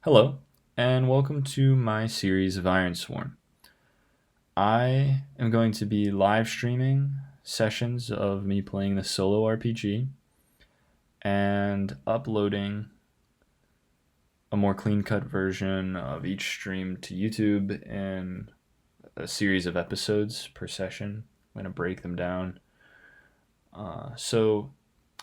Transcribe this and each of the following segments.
Hello, and welcome to my series of Ironsworn. I am going to be live streaming sessions of me playing the solo RPG and uploading a more clean cut version of each stream to YouTube in a series of episodes per session. I'm going to break them down. So,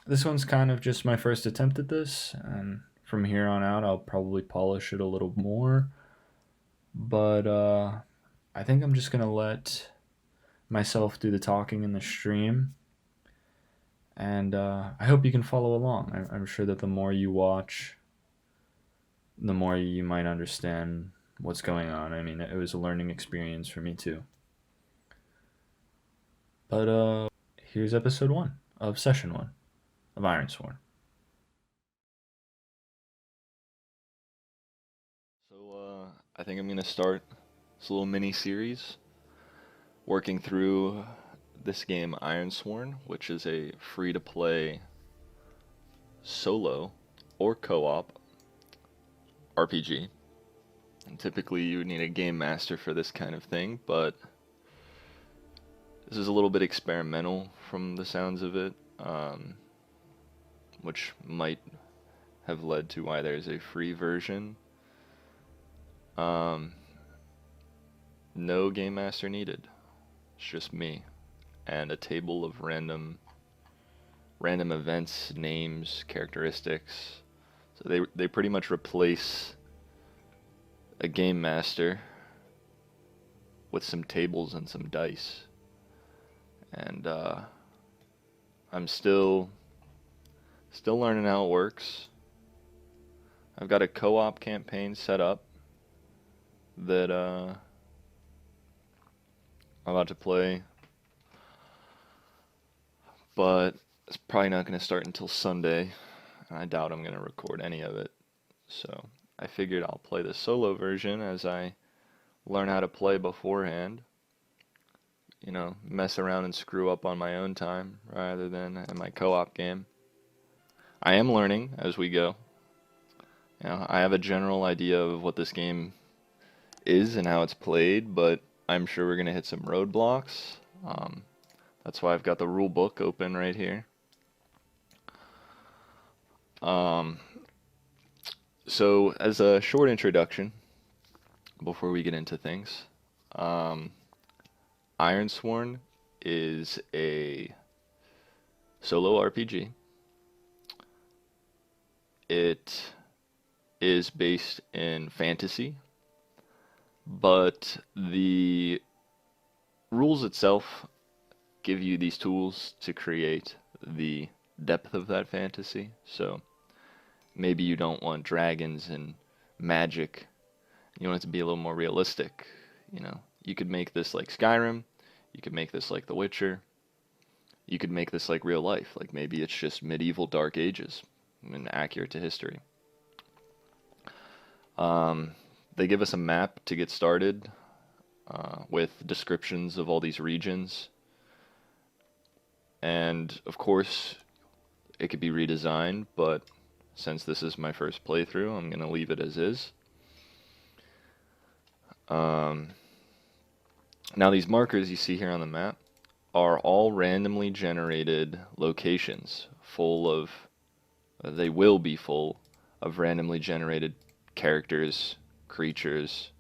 this one's kind of just my first attempt at this, and from here on out, I'll probably polish it a little more. But I think I'm just gonna let myself do the talking in the stream, and I hope you can follow along. I'm sure that the more you watch, the more you might understand what's going on. I mean, it was a learning experience for me too. But here's episode one of session one of Ironsworn. I think I'm gonna start this little mini series working through this game Ironsworn, which is a free to play solo or co-op RPG. And typically you would need a game master for this kind of thing, but this is a little bit experimental from the sounds of it, which might have led to why there's a free version. No game master needed. It's just me and a table of random events, names, characteristics. So they pretty much replace a game master with some tables and some dice. And I'm still learning how it works. I've got a co-op campaign set up that I'm about to play, but it's probably not going to start until Sunday, and I doubt I'm going to record any of it. So I figured I'll play the solo version as I learn how to play beforehand. You know, mess around and screw up on my own time rather than in my co-op game. I am learning as we go. You know, I have a general idea of what this game is and how it's played, but I'm sure we're going to hit some roadblocks. That's why I've got the rule book open right here. So as a short introduction, before we get into things, Ironsworn is a solo RPG. It is based in fantasy, but the rules itself give you these tools to create the depth of that fantasy. So maybe you don't want dragons and magic. You want it to be a little more realistic. You know, you could make this like Skyrim. You could make this like The Witcher. You could make this like real life. Like maybe it's just medieval Dark Ages and accurate to history. They give us a map to get started with descriptions of all these regions. And of course, it could be redesigned, but since this is my first playthrough, I'm going to leave it as is. Now these markers you see here on the map are all randomly generated locations full of, they will be full of randomly generated characters, creatures,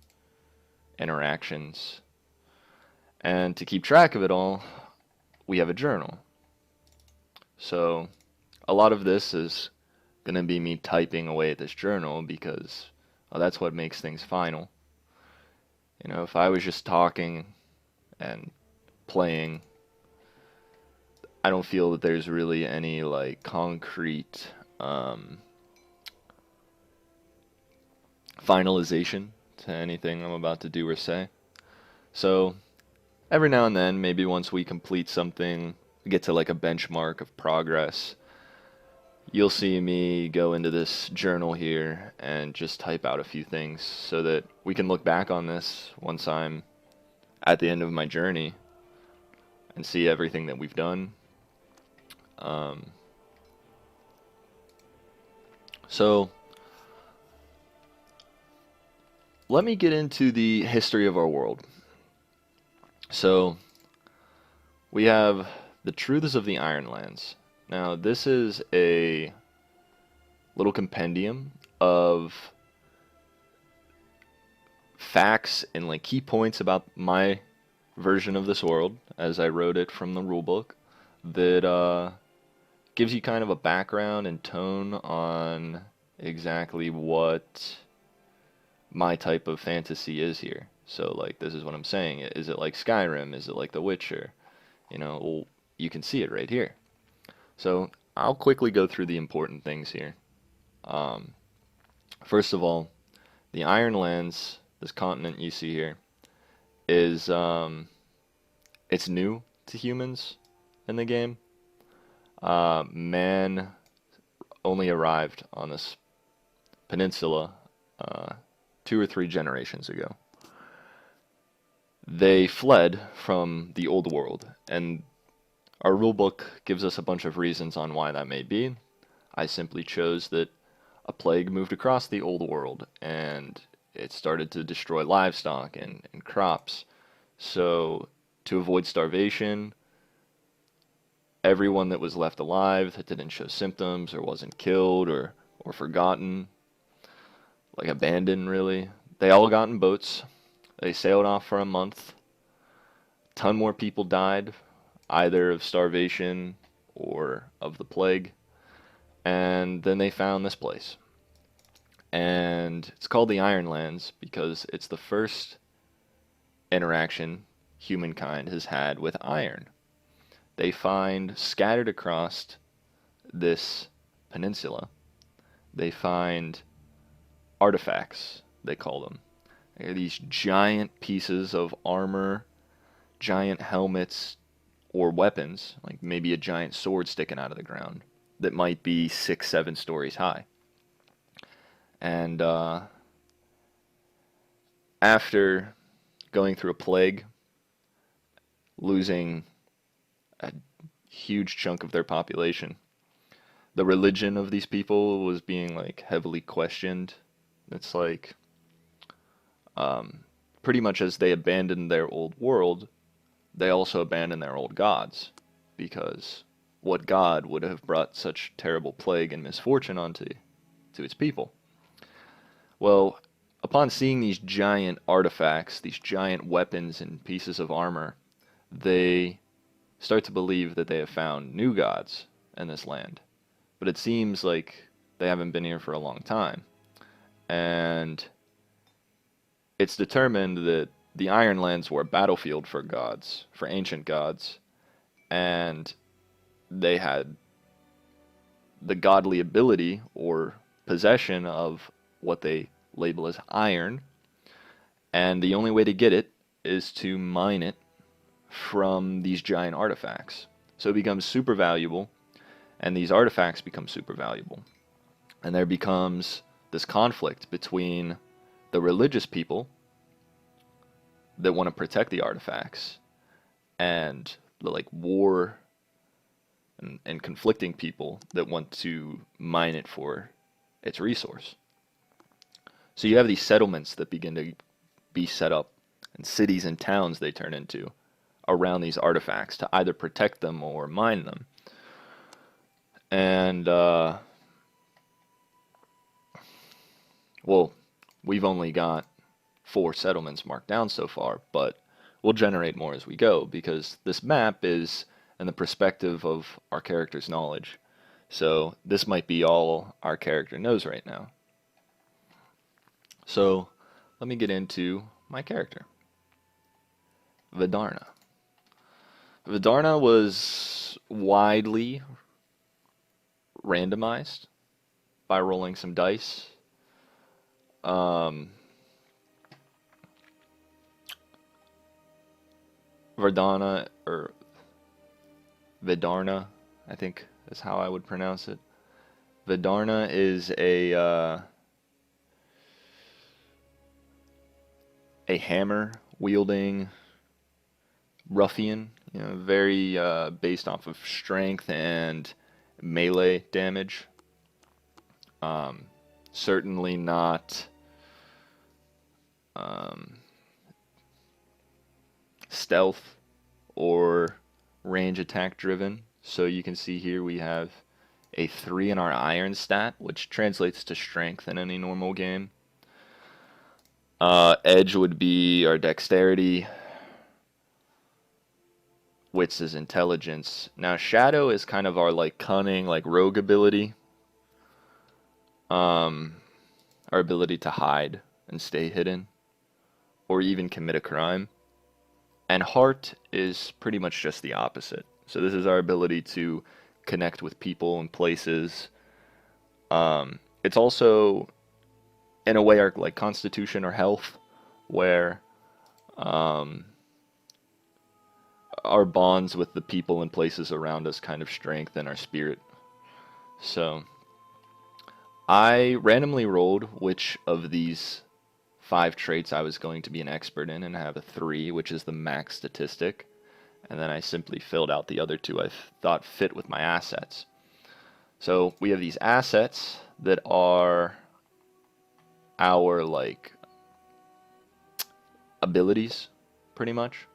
interactions. And to keep track of it all, we have a journal. So a lot of this is going to be me typing away at this journal because that's what makes things final. You know, if I was just talking and playing, I don't feel that there's really any like concrete finalization to anything I'm about to do or say. So every now and then, maybe once we complete something, get to like a benchmark of progress, you'll see me go into this journal here and just type out a few things so that we can look back on this once I'm at the end of my journey and see everything that we've done. So let me get into the history of our world. So, we have the Truths of the Ironlands. Now, this is a little compendium of facts and like key points about my version of this world as I wrote it from the rulebook that gives you kind of a background and tone on exactly what my type of fantasy is here. So like this is what I'm saying. Is it like Skyrim? Is it like The Witcher? Well, you can see it right here. So I'll quickly go through the important things here. Um, First of all, the Ironlands, this continent you see here, is it's new to humans in the game. Man only arrived on this peninsula uh, 2 or 3 generations ago. They fled from the old world, and our rulebook gives us a bunch of reasons on why that may be. I simply chose that a plague moved across the old world, and it started to destroy livestock and crops. So, to avoid starvation, everyone that was left alive that didn't show symptoms or wasn't killed or forgotten, like abandoned really, they all got in boats. They sailed off for a month. A ton more people died, either of starvation or of the plague. And then they found this place. And it's called the Ironlands because it's the first interaction humankind has had with iron. They find scattered across this peninsula, they find artifacts, they call them. They're these giant pieces of armor, giant helmets, or weapons, like maybe a giant sword sticking out of the ground, that might be 6, 7 stories high. And after going through a plague, losing a huge chunk of their population, the religion of these people was being like heavily questioned. It's like pretty much as they abandoned their old world, they also abandoned their old gods, because what god would have brought such terrible plague and misfortune onto its people? Well, upon seeing these giant artifacts, these giant weapons and pieces of armor, they start to believe that they have found new gods in this land. But it seems like they haven't been here for a long time. And it's determined that the Ironlands were a battlefield for gods, for ancient gods, and they had the godly ability or possession of what they label as iron, and the only way to get it is to mine it from these giant artifacts. So it becomes super valuable, and these artifacts become super valuable. And there becomes this conflict between the religious people that want to protect the artifacts and the like war and conflicting people that want to mine it for its resource. So you have these settlements that begin to be set up, and cities and towns they turn into around these artifacts to either protect them or mine them. And well, we've only got 4 settlements marked down so far, but we'll generate more as we go, because this map is in the perspective of our character's knowledge. So this might be all our character knows right now. So let me get into my character. Vidarna. Vidarna was widely randomized by rolling some dice. Vidarna, or Vidarna, I think is how I would pronounce it. Vidarna is a hammer wielding ruffian, very based off of strength and melee damage. Certainly not um, stealth or range attack driven. So you can see here we have a 3 in our iron stat, which translates to strength in any normal game. Edge would be our dexterity. Wits is intelligence. Now shadow is kind of our like cunning, like rogue ability. Um, our ability to hide and stay hidden, or even commit a crime. And heart is pretty much just the opposite. So this is our ability to connect with people and places. It's also, in a way, our like constitution or health, where um, our bonds with the people and places around us kind of strengthen our spirit. So I randomly rolled which of these 5 traits I was going to be an expert in, and I have a 3, which is the max statistic. And then I simply filled out the other 2 I thought fit with my assets. So we have these assets that are our like abilities, pretty much.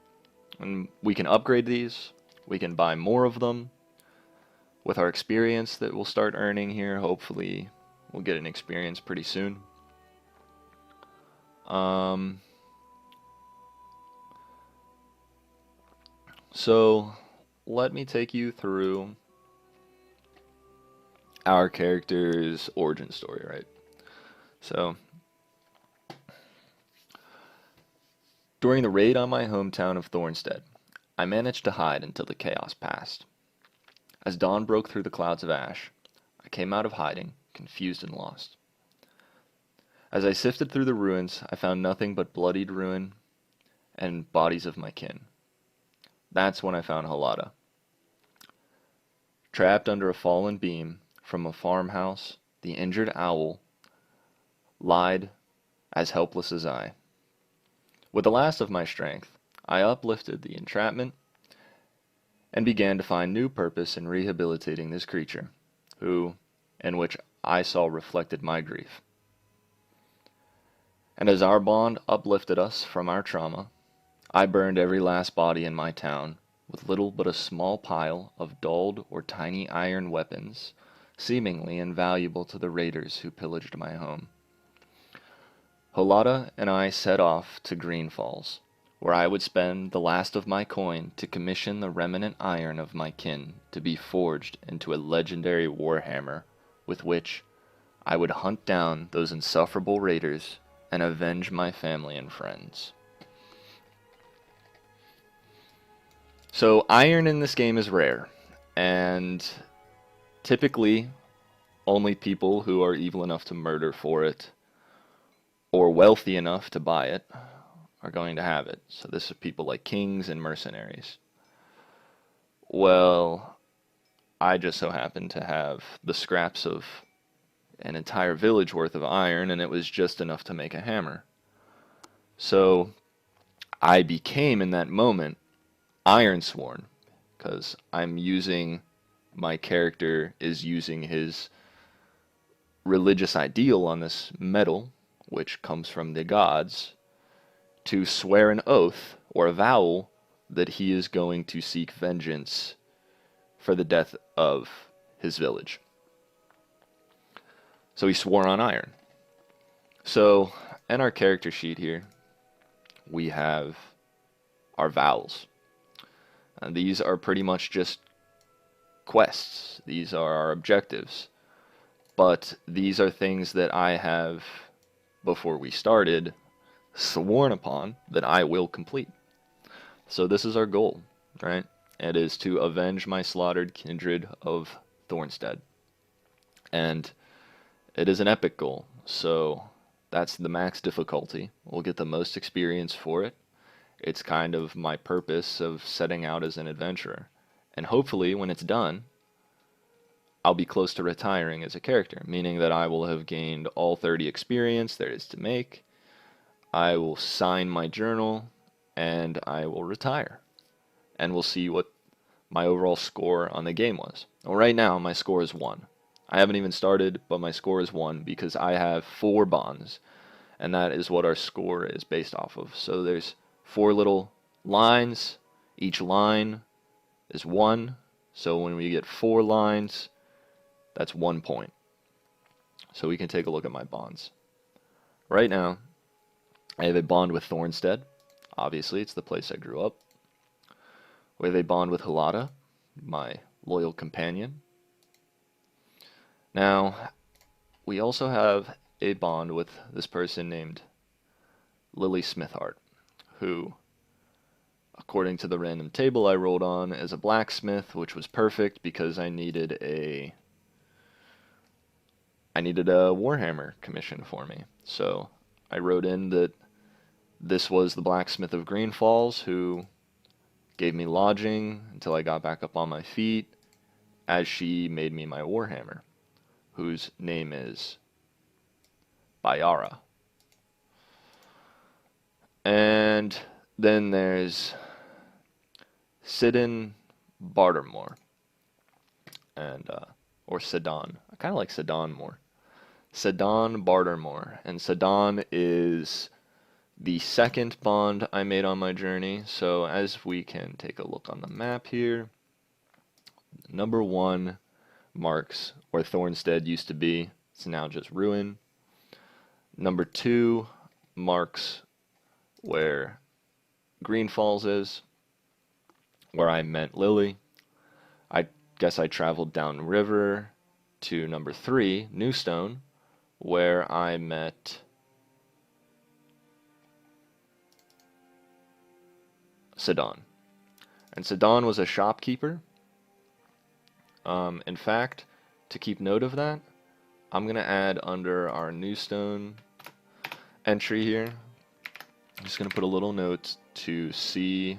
And we can upgrade these. We can buy more of them. With our experience that we'll start earning here, hopefully we'll get an experience pretty soon. So let me take you through our character's origin story, right? So during the raid on my hometown of Thornstead, I managed to hide until the chaos passed. As dawn broke through the clouds of ash, I came out of hiding, confused and lost. As I sifted through the ruins, I found nothing but bloodied ruin and bodies of my kin. That's when I found Hullata. Trapped under a fallen beam from a farmhouse, the injured owl lied as helpless as I. With the last of my strength, I uplifted the entrapment and began to find new purpose in rehabilitating this creature, in which I saw reflected my grief. And as our bond uplifted us from our trauma, I burned every last body in my town with little but a small pile of dulled or tiny iron weapons, seemingly invaluable to the raiders who pillaged my home. Hullata and I set off to Green Falls, where I would spend the last of my coin to commission the remnant iron of my kin to be forged into a legendary warhammer with which I would hunt down those insufferable raiders and avenge my family and friends. So iron in this game is rare, and typically only people who are evil enough to murder for it or wealthy enough to buy it are going to have it. So this is people like kings and mercenaries. Well, I just so happened to have the scraps of an entire village worth of iron, and it was just enough to make a hammer. So I became, in that moment, Ironsworn, because my character is using his religious ideal on this metal, which comes from the gods, to swear an oath or a vow that he is going to seek vengeance for the death of his village. So he swore on iron. So in our character sheet here, we have our vows. And these are pretty much just quests. These are our objectives. But these are things that I have, before we started, sworn upon that I will complete. So this is our goal, right? It is to avenge my slaughtered kindred of Thornstead. And it is an epic goal, so that's the max difficulty. We'll get the most experience for it. It's kind of my purpose of setting out as an adventurer. And hopefully, when it's done, I'll be close to retiring as a character, meaning that I will have gained all 30 experience there is to make. I will sign my journal, and I will retire. And we'll see what my overall score on the game was. Well, right now, my score is 1. I haven't even started, but my score is 1 because I have 4 bonds. and that is what our score is based off of. So there's 4 little lines. Each line is 1. So when we get 4 lines, that's 1 point. So we can take a look at my bonds. Right now, I have a bond with Thornstead. Obviously, it's the place I grew up. We have a bond with Hullata, my loyal companion. Now, we also have a bond with this person named Lily Smithart, who, according to the random table I rolled on, is a blacksmith, which was perfect because I needed a warhammer commission for me. So I wrote in that this was the blacksmith of Green Falls who gave me lodging until I got back up on my feet, as she made me my warhammer, whose name is Bayara. And then there's Sidon Bartermore, and or Sidon. I kind of like Sidon more. Sidon Bartermore, and Sidon is the second bond I made on my journey. So as we can take a look on the map here, number 1 marks where Thornstead used to be. It's now just ruin. Number 2 marks where Green Falls is, where I met Lily. I guess I traveled downriver to number 3, Newstone, where I met Sidon. And Sidon was a shopkeeper. In fact, to keep note of that, I'm going to add under our Newstone entry here, I'm just going to put a little note to see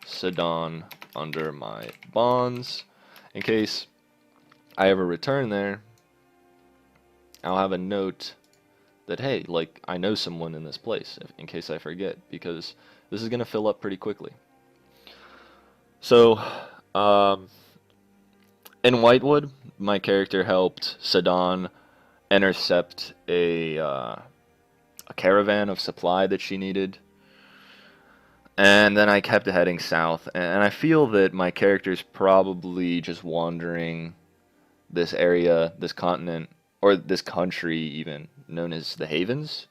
Sidon under my bonds. In case I ever return there, I'll have a note that, hey, like, I know someone in this place, in case I forget, because this is going to fill up pretty quickly. So, in Whitewood, my character helped Sidon intercept a caravan of supply that she needed. And then I kept heading south, and I feel that my character's probably just wandering this area, this continent, or this country even, known as the Havens.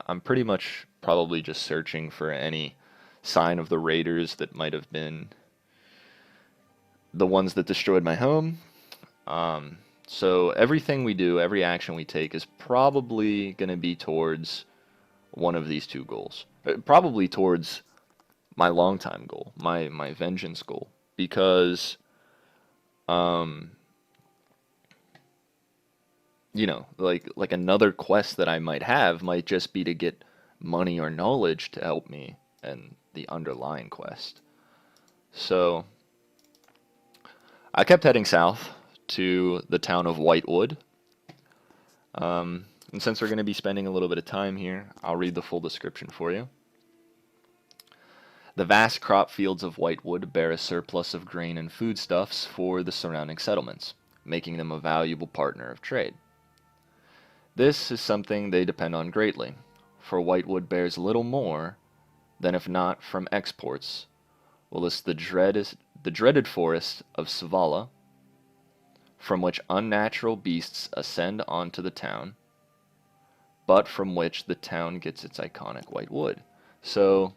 I'm pretty much probably just searching for any sign of the raiders that might have been the ones that destroyed my home. So everything we do, every action we take is probably going to be towards one of these 2 goals. Probably towards my long-time goal, my vengeance goal, because you know, like another quest that I might have might just be to get money or knowledge to help me in the underlying quest. So I kept heading south to the town of Whitewood. And since we're going to be spending a little bit of time here, I'll read the full description for you. The vast crop fields of Whitewood bear a surplus of grain and foodstuffs for the surrounding settlements, making them a valuable partner of trade. This is something they depend on greatly, for Whitewood bears little more than, if not from exports, whilst the dreaded forest of Savala, from which unnatural beasts ascend onto the town, but from which the town gets its iconic white wood. So,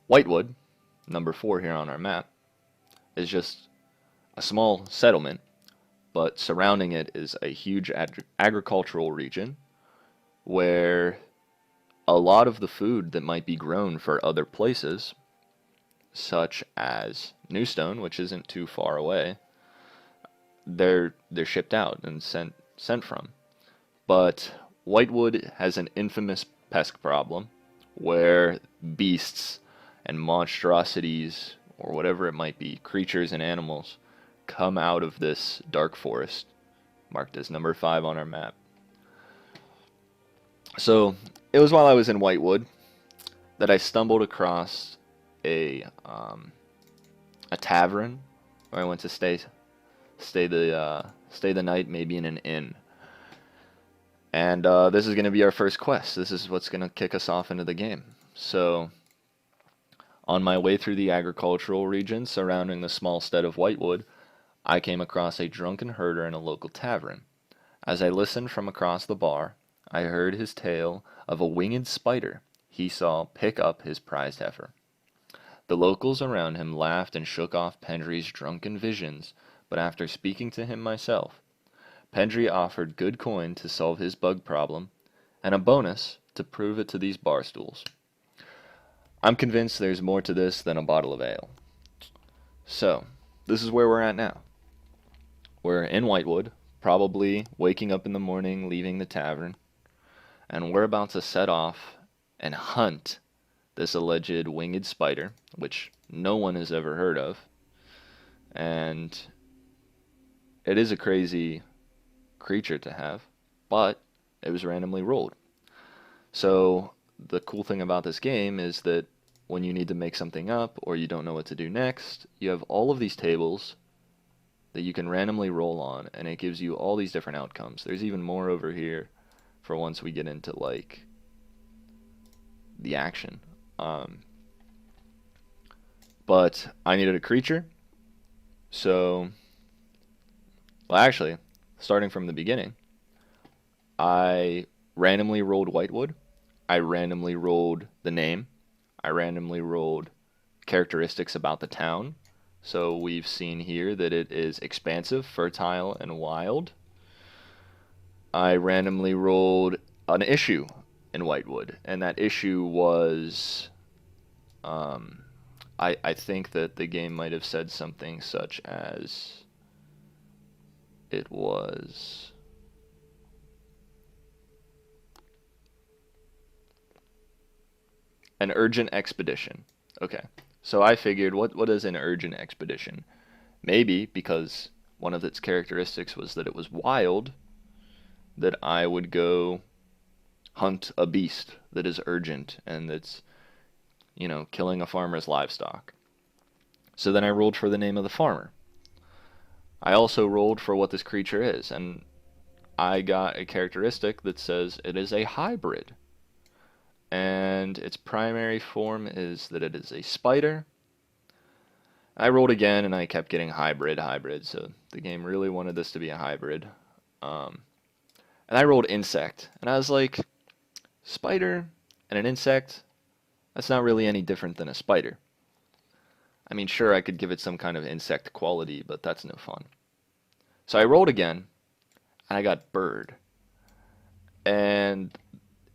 Whitewood, number 4 here on our map, is just a small settlement, but surrounding it is a huge agricultural region where a lot of the food that might be grown for other places, such as Newstone, which isn't too far away, they're shipped out and sent from. But Whitewood has an infamous pest problem where beasts and monstrosities, or whatever it might be, creatures and animals, come out of this dark forest, marked as number 5 on our map. So, it was while I was in Whitewood that I stumbled across a tavern where I went to stay the night, maybe in an inn. And this is going to be our first quest. This is what's going to kick us off into the game. So, on my way through the agricultural region surrounding the small stead of Whitewood, I came across a drunken herder in a local tavern. As I listened from across the bar, I heard his tale of a winged spider he saw pick up his prized heifer. The locals around him laughed and shook off Pendry's drunken visions, but after speaking to him myself, Pendry offered good coin to solve his bug problem, and a bonus to prove it to these bar stools. I'm convinced there's more to this than a bottle of ale. So, this is where we're at now. We're in Whitewood, probably waking up in the morning, leaving the tavern, and we're about to set off and hunt this alleged winged spider, which no one has ever heard of. And it is a crazy creature to have, but it was randomly rolled. So the cool thing about this game is that when you need to make something up or you don't know what to do next, you have all of these tables that you can randomly roll on, and it gives you all these different outcomes. There's even more over here for once we get into like the action. But I needed a creature, so well, actually, starting from the beginning, I randomly rolled Whitewood. I randomly rolled the name. I randomly rolled characteristics about the town. So we've seen here that it is expansive, fertile, and wild. I randomly rolled an issue in Whitewood, and that issue was, I think that the game might have said something such as it was an urgent expedition. Okay, so I figured, what is an urgent expedition? Maybe because one of its characteristics was that it was wild, that I would go hunt a beast that is urgent and that's, killing a farmer's livestock. So then I rolled for the name of the farmer. I also rolled for what this creature is, and I got a characteristic that says it is a hybrid. And its primary form is that it is a spider. I rolled again and I kept getting hybrid, so the game really wanted this to be a hybrid. And I rolled insect, and I was like, spider and an insect, that's not really any different than a spider. I mean, sure, I could give it some kind of insect quality, but that's no fun. So I rolled again, and I got bird. And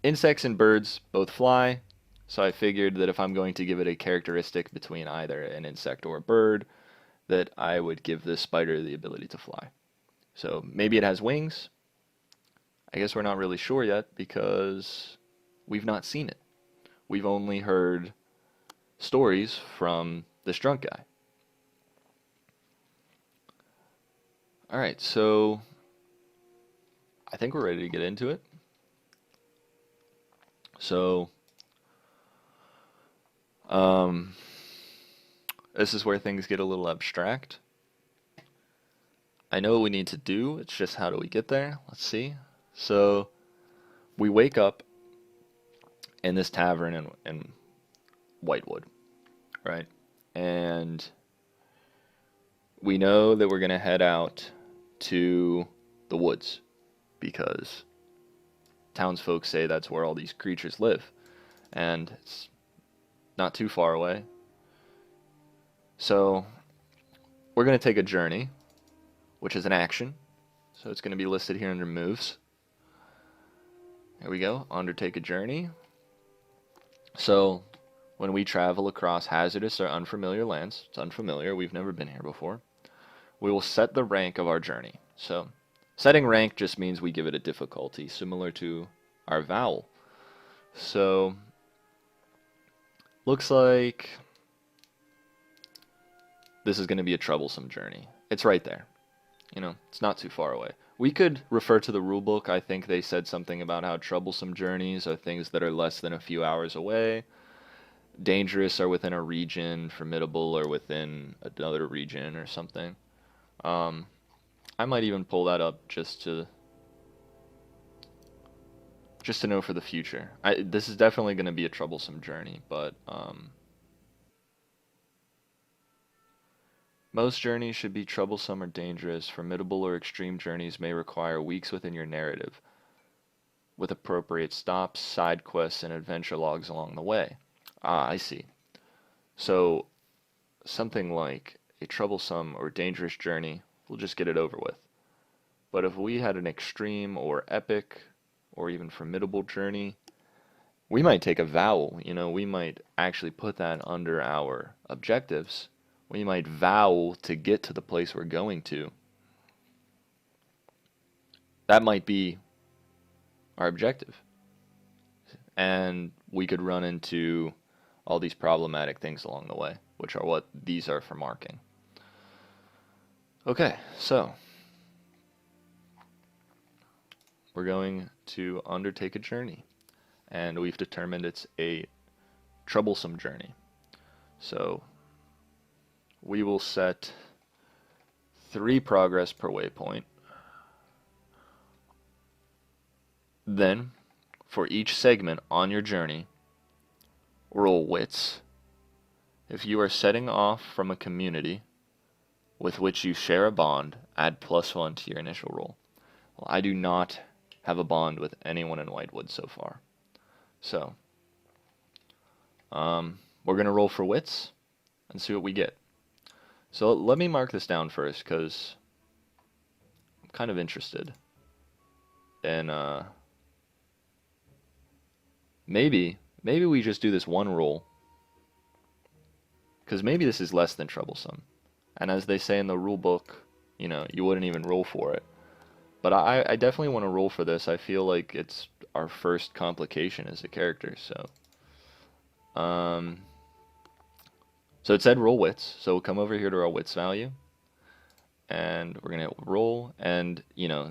insects and birds both fly, so I figured that if I'm going to give it a characteristic between either an insect or a bird, that I would give this spider the ability to fly. So maybe it has wings. I guess we're not really sure yet because we've not seen it. We've only heard stories from this drunk guy. Alright, so I think we're ready to get into it. So, this is where things get a little abstract. I know what we need to do, it's just how do we get there? Let's see. So, we wake up in this tavern in Whitewood, right? And we know that we're going to head out to the woods because townsfolk say that's where all these creatures live. And it's not too far away. So we're going to take a journey, which is an action. So it's going to be listed here under moves. Here we go, undertake a journey. So when we travel across hazardous or unfamiliar lands, it's unfamiliar, we've never been here before, we will set the rank of our journey. So setting rank just means we give it a difficulty, similar to our vowel. So looks like this is going to be a troublesome journey. It's right there. It's not too far away. We could refer to the rulebook. I think they said something about how troublesome journeys are things that are less than a few hours away. Dangerous are within a region, formidable or within another region or something. I might even pull that up just to just to know for the future. This is definitely going to be a troublesome journey, but most journeys should be troublesome or dangerous. Formidable or extreme journeys may require weeks within your narrative, with appropriate stops, side quests, and adventure logs along the way. Ah, I see. So, something like a troublesome or dangerous journey, we'll just get it over with. But if we had an extreme or epic or even formidable journey, we might take a vow. We might actually put that under our objectives. We might vow to get to the place we're going to. That might be our objective. And we could run into all these problematic things along the way, which are what these are for marking. Okay, so we're going to undertake a journey, and we've determined it's a troublesome journey. So we will set 3 progress per waypoint. Then, for each segment on your journey, roll wits. If you are setting off from a community with which you share a bond, add +1 to your initial roll. Well, I do not have a bond with anyone in Whitewood so far. So, we're going to roll for wits and see what we get. So let me mark this down first, because I'm kind of interested in, maybe we just do this one roll, because maybe this is less than troublesome. And as they say in the rule book, you wouldn't even roll for it. But I definitely want to roll for this. I feel like it's our first complication as a character, so. So it said roll wits, so we'll come over here to our wits value, and we're going to roll, and,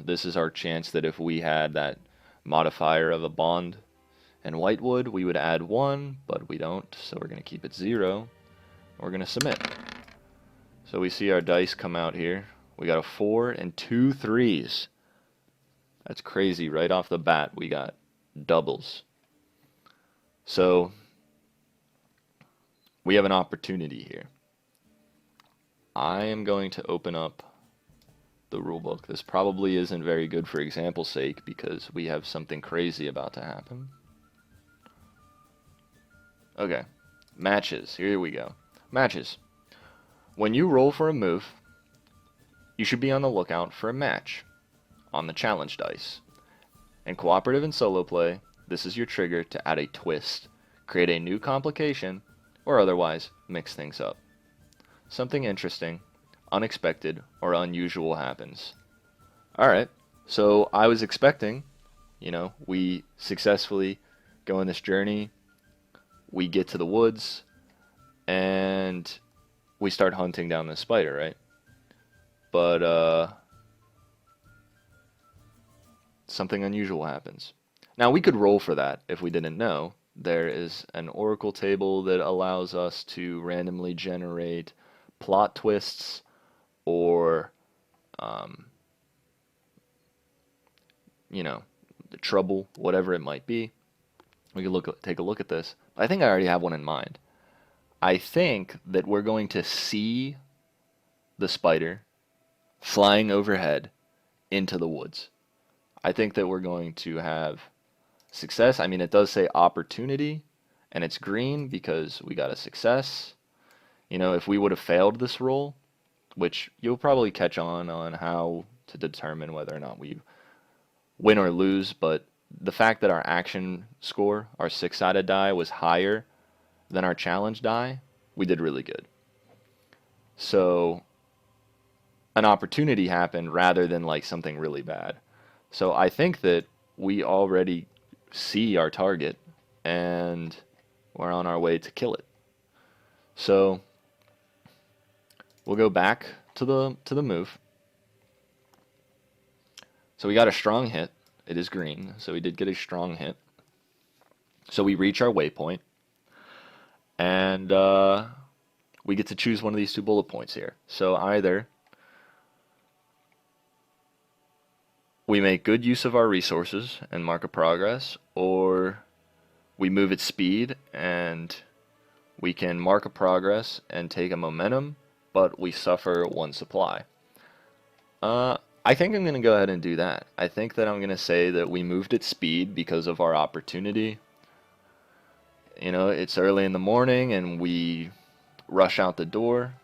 this is our chance that if we had that modifier of a bond in Whitewood, we would add 1, but we don't, so we're going to keep it 0. We're going to submit. So we see our dice come out here. We got a 4 and 2 3s. That's crazy. Right off the bat, we got doubles. So we have an opportunity here. I am going to open up the rulebook. This probably isn't very good for example's sake, because we have something crazy about to happen. Okay, matches. Here we go. Matches. When you roll for a move, you should be on the lookout for a match on the challenge dice. In cooperative and solo play, this is your trigger to add a twist, create a new complication, or otherwise mix things up. Something interesting, unexpected, or unusual happens. Alright, so I was expecting, we successfully go on this journey, we get to the woods, and we start hunting down this spider, right? But, something unusual happens. Now, we could roll for that if we didn't know. There is an oracle table that allows us to randomly generate plot twists or, the trouble, whatever it might be. We could take a look at this. I think I already have one in mind. I think that we're going to see the spider flying overhead into the woods. I think that we're going to have success. I mean, it does say opportunity, and it's green because we got a success. If we would have failed this roll, which you'll probably catch on how to determine whether or not we win or lose, but the fact that our action score, our 6-sided die, was higher than our challenge die, we did really good. So an opportunity happened rather than like something really bad. So I think that we already see our target and we're on our way to kill it. So we'll go back to the move. So we got a strong hit. It is green, so we did get a strong hit. So we reach our waypoint, and we get to choose one of these 2 bullet points here. So either we make good use of our resources and mark a progress, or we move at speed and we can mark a progress and take a momentum, but we suffer one supply. I think I'm going to go ahead and do that. I think that I'm going to say that we moved at speed because of our opportunity. You know, it's early in the morning and we rush out the door.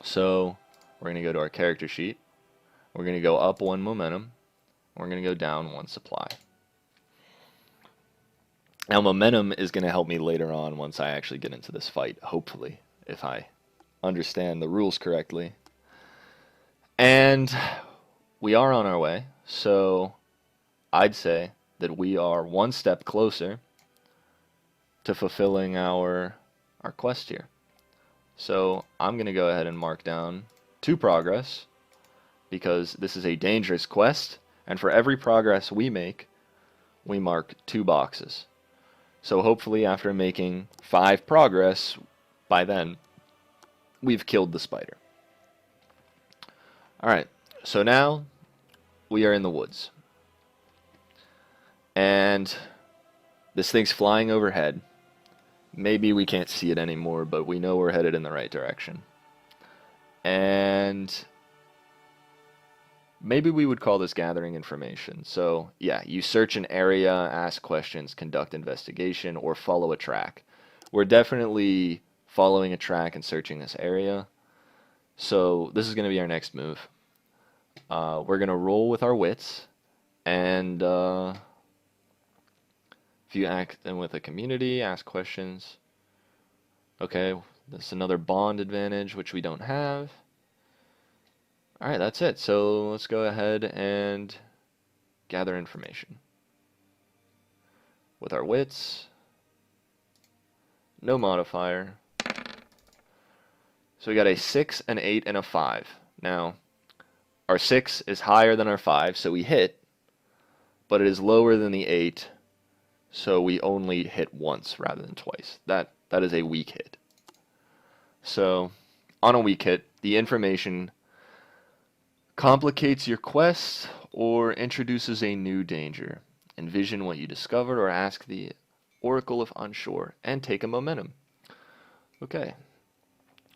So we're going to go to our character sheet. We're going to go up one momentum. We're going to go down one supply. Now, momentum is going to help me later on once I actually get into this fight, hopefully, if I understand the rules correctly. And we are on our way, so I'd say that we are one step closer to fulfilling our quest here. So I'm going to go ahead and mark down 2 progress, because this is a dangerous quest, and for every progress we make, we mark 2 boxes. So hopefully after making 5 progress, by then, we've killed the spider. Alright, so now we are in the woods. And this thing's flying overhead. Maybe we can't see it anymore, but we know we're headed in the right direction. And maybe we would call this gathering information. So, yeah, you search an area, ask questions, conduct investigation, or follow a track. We're definitely following a track and searching this area. So, this is going to be our next move. We're going to roll with our wits, and if you act in with a community, ask questions. Okay, that's another bond advantage, which we don't have. Alright, that's it. So let's go ahead and gather information. With our wits, no modifier. So we got a 6, an 8, and a 5. Now, our 6 is higher than our 5, so we hit, but it is lower than the 8, so we only hit once rather than twice. That is a weak hit. So, on a weak hit, the information complicates your quest or introduces a new danger. Envision what you discovered or ask the Oracle if unsure, and take a momentum. Okay,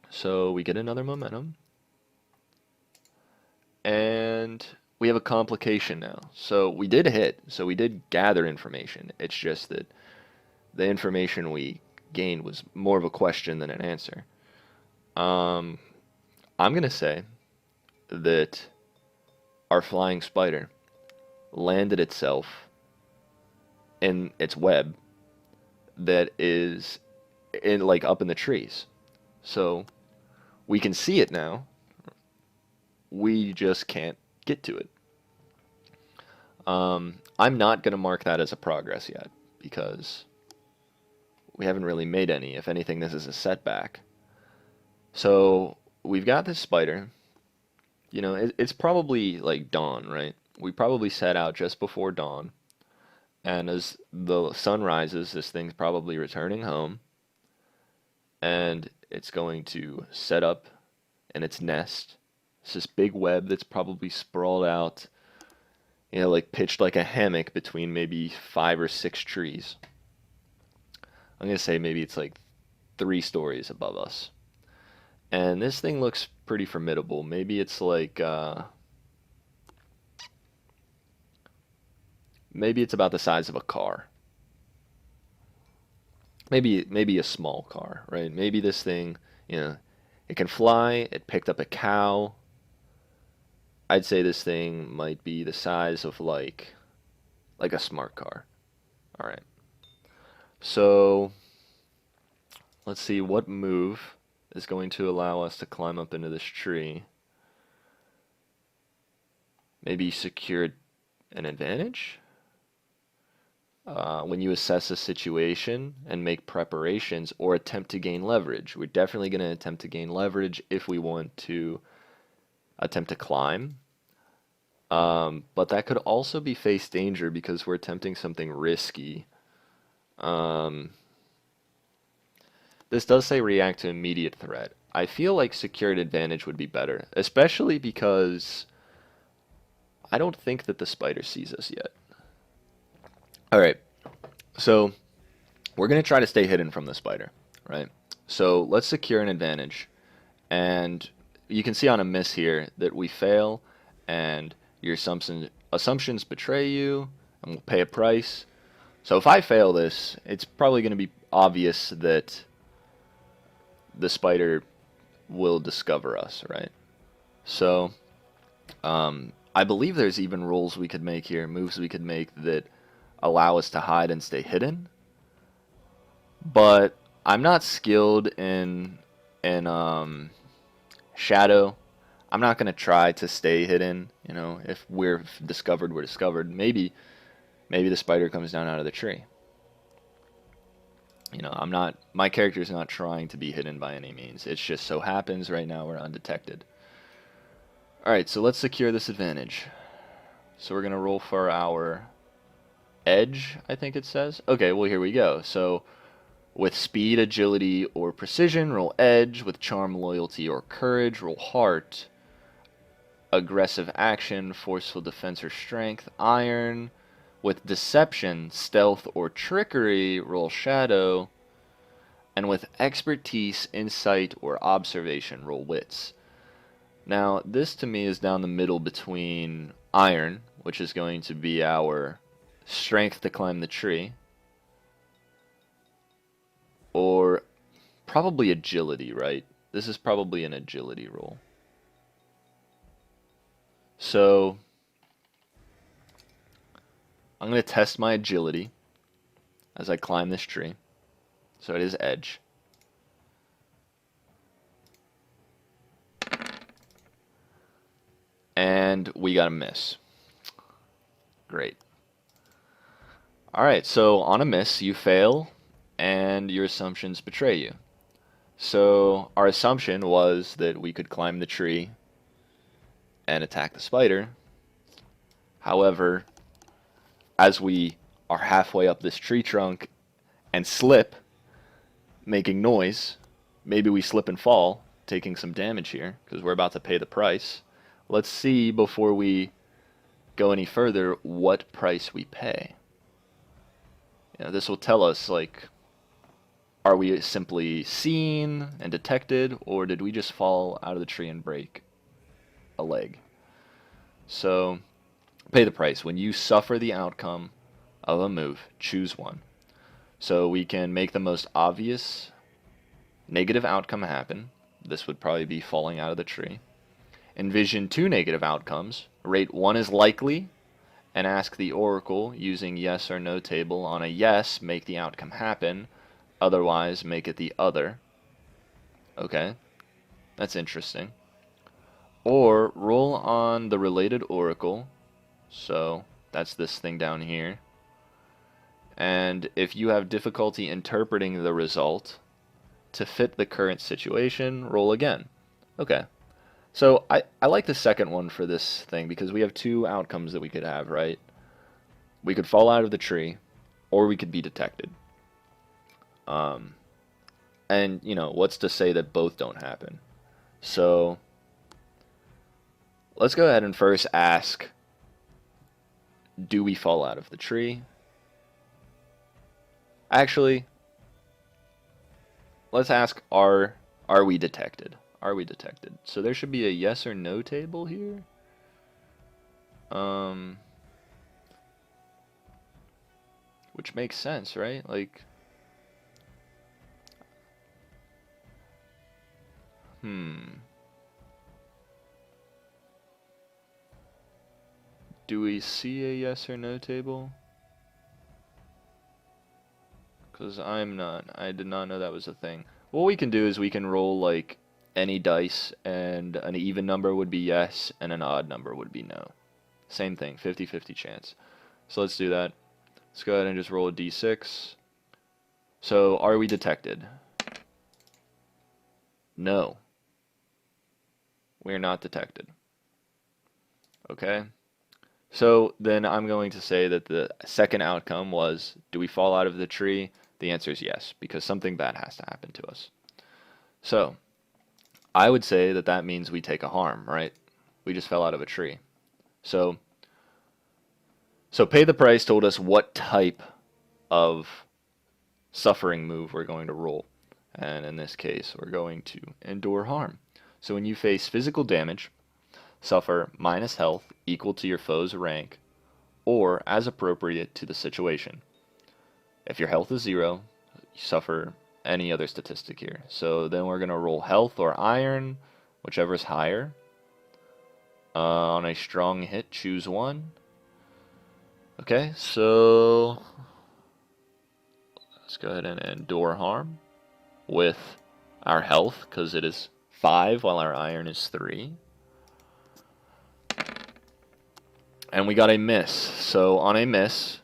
so we get another momentum. And we have a complication now. So we did hit, so we did gather information. It's just that the information we gained was more of a question than an answer. I'm going to say that our flying spider landed itself in its web that is up in the trees. So we can see it now. We just can't get to it. I'm not going to mark that as a progress yet, because we haven't really made any. If anything, this is a setback. So we've got this spider. You know, it's probably like dawn, right? We probably set out just before dawn. And as the sun rises, this thing's probably returning home. And it's going to set up in its nest. It's this big web that's probably sprawled out, you know, like pitched like a hammock between maybe 5 or 6 trees. I'm going to say maybe it's like 3 stories above us. And this thing looks pretty formidable. Maybe it's like, maybe it's about the size of a car. Maybe a small car, right? Maybe this thing, you know, it can fly. It picked up a cow. I'd say this thing might be the size of like a smart car. All right. So let's see what move is going to allow us to climb up into this tree. Maybe secure an advantage? When you assess a situation and make preparations or attempt to gain leverage. We're definitely going to attempt to gain leverage if we want to attempt to climb. But that could also be face danger because we're attempting something risky. This does say react to immediate threat. I feel like secured advantage would be better, especially because I don't think that the spider sees us yet. Alright, so we're going to try to stay hidden from the spider, right? So let's secure an advantage. And you can see on a miss here that we fail, and your assumptions betray you, and we'll pay a price. So if I fail this, it's probably going to be obvious that the spider will discover us, right? So I believe there's even rules we could make here, moves we could make that allow us to hide and stay hidden. But I'm not skilled in shadow. I'm not going to try to stay hidden. You know, if we're discovered, we're discovered. Maybe the spider comes down out of the tree. You know, my character's not trying to be hidden by any means. It just so happens right now we're undetected. Alright, so let's secure this advantage. So we're going to roll for our edge, I think it says. Okay, well, here we go. So with speed, agility, or precision, roll edge. With charm, loyalty, or courage, roll heart. Aggressive action, forceful defense, or strength, iron. With deception, stealth, or trickery, roll shadow. And with expertise, insight, or observation, roll wits. Now, this to me is down the middle between iron, which is going to be our strength to climb the tree, or probably agility, right? This is probably an agility roll. So I'm going to test my agility as I climb this tree. So it is edge. And we got a miss. Great. Alright, so on a miss, you fail, and your assumptions betray you. So our assumption was that we could climb the tree and attack the spider. However, as we are halfway up this tree trunk and slip, making noise, maybe we slip and fall, taking some damage here, because we're about to pay the price. Let's see, before we go any further, what price we pay. You know, this will tell us, like, are we simply seen and detected, or did we just fall out of the tree and break a leg? So, pay the price. When you suffer the outcome of a move, choose one. So we can make the most obvious negative outcome happen. This would probably be falling out of the tree. Envision two negative outcomes. Rate one as likely, and ask the oracle using yes or no table. On a yes, make the outcome happen. Otherwise, make it the other. Okay, that's interesting. Or roll on the related oracle. So that's this thing down here. And if you have difficulty interpreting the result to fit the current situation, roll again. Okay. So I like the second one for this thing because we have two outcomes that we could have, right? We could fall out of the tree, or we could be detected. And, you know, what's to say that both don't happen? So let's go ahead and first ask, do we fall out of the tree? Actually, let's ask, are we detected? Are we detected? So there should be a yes or no table here. Which makes sense, right? Like, do we see a yes or no table? Because I did not know that was a thing. What we can do is we can roll, like, any dice, and an even number would be yes, and an odd number would be no. Same thing, 50-50 chance. So let's do that. Let's go ahead and just roll a d6. So, are we detected? No. We are not detected. Okay? So, then I'm going to say that the second outcome was, do we fall out of the tree? The answer is yes, because something bad has to happen to us. So, I would say that that means we take a harm, right? We just fell out of a tree. So, So pay the price told us what type of suffering move we're going to roll. And in this case, we're going to endure harm. So when you face physical damage, suffer minus health equal to your foe's rank, or as appropriate to the situation. If your health is 0, you suffer any other statistic here. So then we're going to roll health or iron, whichever is higher. On a strong hit, choose one. Okay, so let's go ahead and endure harm with our health, because it is 5 while our iron is 3. And we got a miss. So on a miss,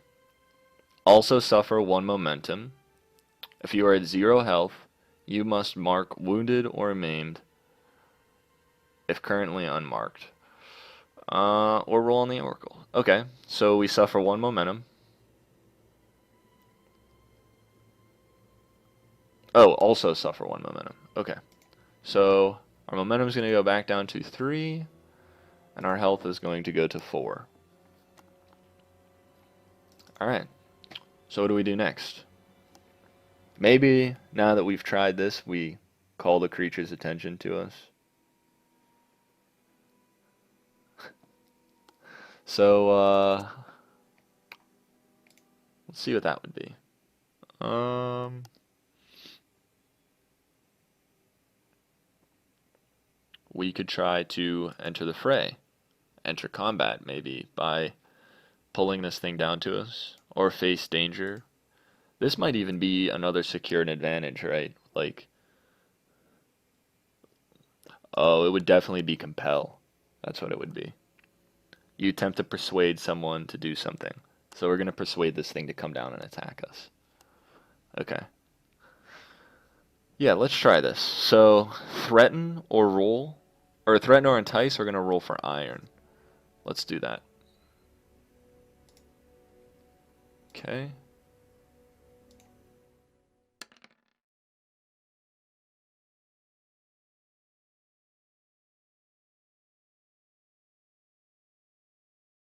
also suffer 1 momentum. If you are at 0 health, you must mark wounded or maimed if currently unmarked. Or roll on the oracle. Okay, so we suffer 1 momentum. Oh, also suffer 1 momentum. Okay, so our momentum is going to go back down to 3, and our health is going to go to 4. Alright, so what do we do next? Maybe, now that we've tried this, we call the creature's attention to us. So, let's see what that would be. We could try to enter the fray. Enter combat, maybe, by pulling this thing down to us, or face danger. This might even be another secured advantage, right? Like, oh, it would definitely be compel. That's what it would be. You attempt to persuade someone to do something. So we're going to persuade this thing to come down and attack us. Okay. Yeah, let's try this. So, threaten or roll, or threaten or entice, we're going to roll for iron. Let's do that. Okay.